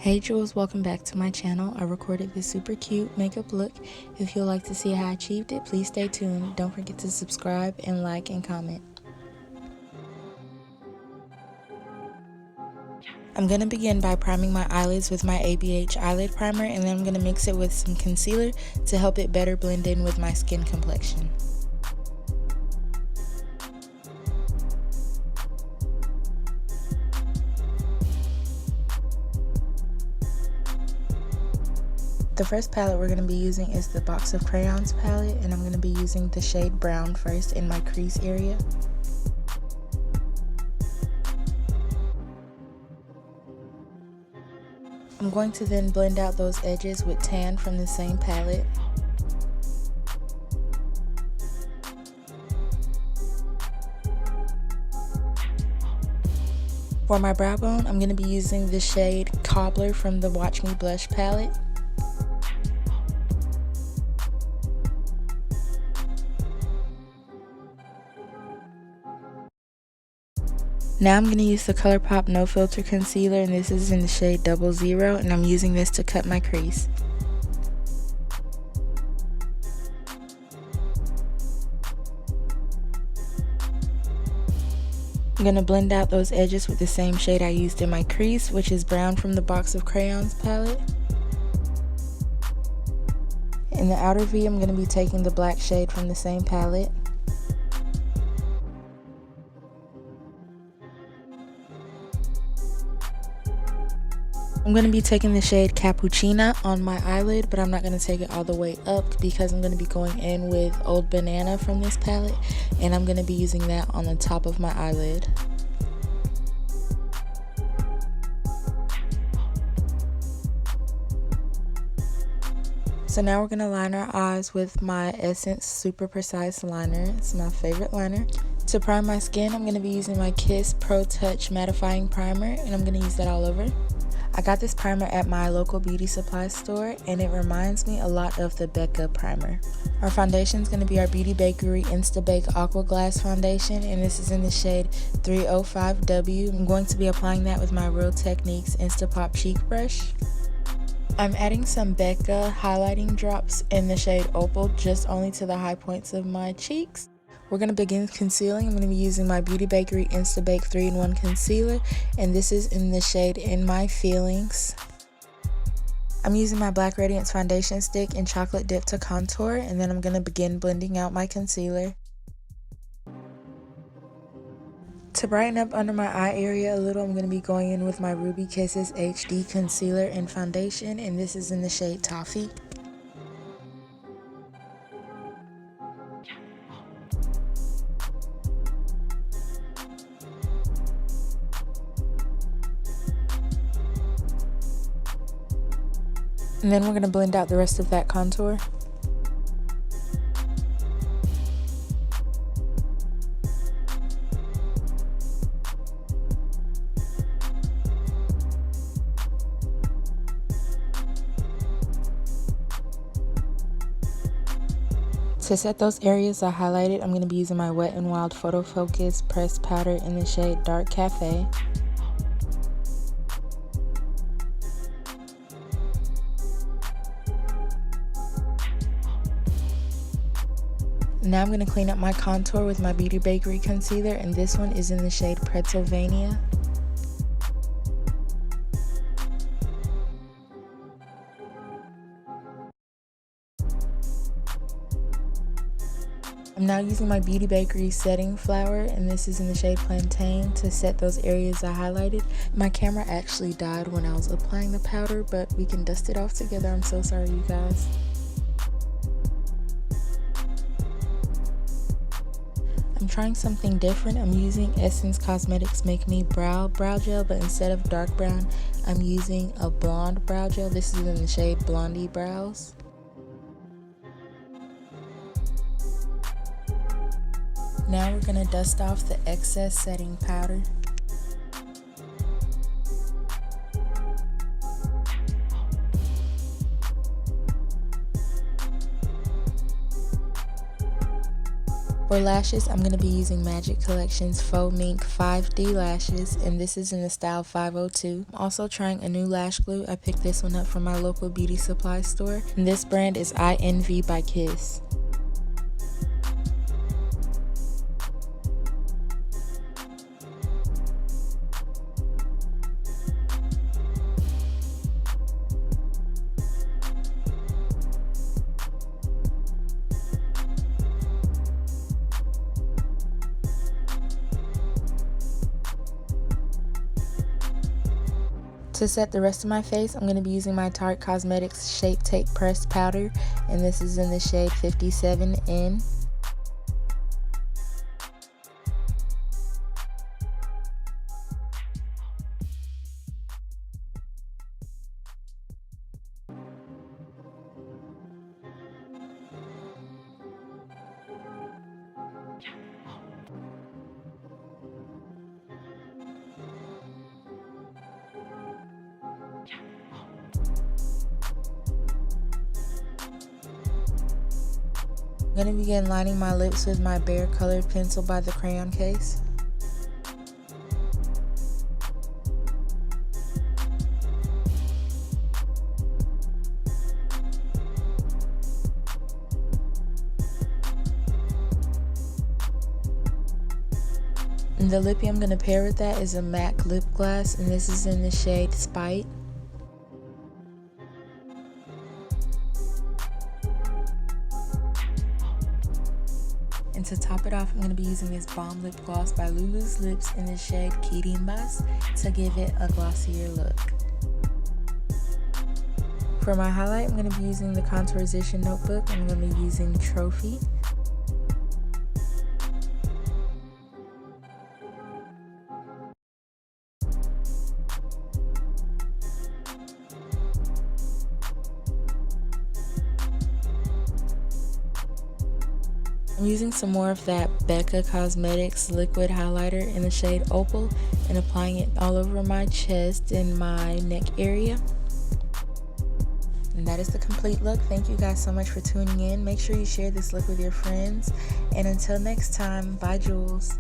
Hey Jules, welcome back to my channel. I recorded this super cute makeup look. If you'd like to see how I achieved it, please stay tuned. Don't forget to subscribe and like and comment. I'm going to begin by priming my eyelids with my ABH eyelid primer, and then I'm going to mix it with some concealer to help it better blend in with my skin complexion. The first palette we're going to be using is the Box of Crayons palette, and I'm going to be using the shade Brown first in my crease area. I'm going to then blend out those edges with Tan from the same palette. For my brow bone, I'm going to be using the shade Cobbler from the Watch Me Blush palette. Now I'm going to use the Colourpop No Filter Concealer, and this is in the shade 00, and I'm using this to cut my crease. I'm going to blend out those edges with the same shade I used in my crease, which is Brown from the Box of Crayons palette. In the outer V, I'm going to be taking the black shade from the same palette. I'm going to be taking the shade Cappuccina on my eyelid, but I'm not going to take it all the way up because I'm going to be going in with Old Banana from this palette, and I'm going to be using that on the top of my eyelid. So now we're going to line our eyes with my Essence Super Precise Liner. It's my favorite liner. To prime my skin, I'm going to be using my Kiss Pro Touch Mattifying Primer, and I'm going to use that all over. I got this primer at my local beauty supply store, and it reminds me a lot of the Becca primer. Our foundation is going to be our Beauty Bakery Insta Bake Aqua Glass foundation, and this is in the shade 305W. I'm going to be applying that with my Real Techniques Insta Pop Cheek Brush. I'm adding some Becca highlighting drops in the shade Opal, just only to the high points of my cheeks. We're going to begin concealing. I'm going to be using my Beauty Bakery Insta Bake 3-in-1 Concealer, and this is in the shade In My Feelings. I'm using my Black Radiance foundation stick in Chocolate Dip to contour, and then I'm going to begin blending out my concealer. To brighten up under my eye area a little, I'm going to be going in with my Ruby Kisses HD Concealer and Foundation, and this is in the shade Toffee. And then we're going to blend out the rest of that contour. To set those areas I highlighted, I'm going to be using my Wet n Wild Photo Focus Pressed Powder in the shade Dark Cafe. Now I'm going to clean up my contour with my Beauty Bakery concealer, and this one is in the shade Pretzelvania. I'm now using my Beauty Bakery setting flower, and this is in the shade Plantain, to set those areas I highlighted. My camera actually died when I was applying the powder, but we can dust it off together. I'm so sorry, you guys. I'm trying something different. I'm using Essence Cosmetics Make Me Brow Gel, but instead of dark brown, I'm using a blonde brow gel. This is in the shade Blondy Brows. Now we're going to dust off the excess setting powder. For lashes, I'm going to be using Magic Collection's Faux Mink 5D lashes, and this is in the style 502. I'm also trying a new lash glue. I picked this one up from my local beauty supply store, and this brand is INV by Kiss. To set the rest of my face, I'm going to be using my Tarte Cosmetics Shape Tape Pressed Powder, and this is in the shade 57N. I'm going to begin lining my lips with my Bare colored pencil by the Crayon case. And the lippy I'm going to pair with that is a MAC lip gloss, and this is in the shade Spite. And to top it off, I'm going to be using this Balm Lip Gloss by Lulu's Lips in the shade Kirimbas to give it a glossier look. For my highlight, I'm going to be using the Contoursition notebook. I'm going to be using Trophy. I'm using some more of that Becca Cosmetics liquid highlighter in the shade Opal and applying it all over my chest and my neck area. And that is the complete look. Thank you guys so much for tuning in. Make sure you share this look with your friends. And until next time, bye Jules.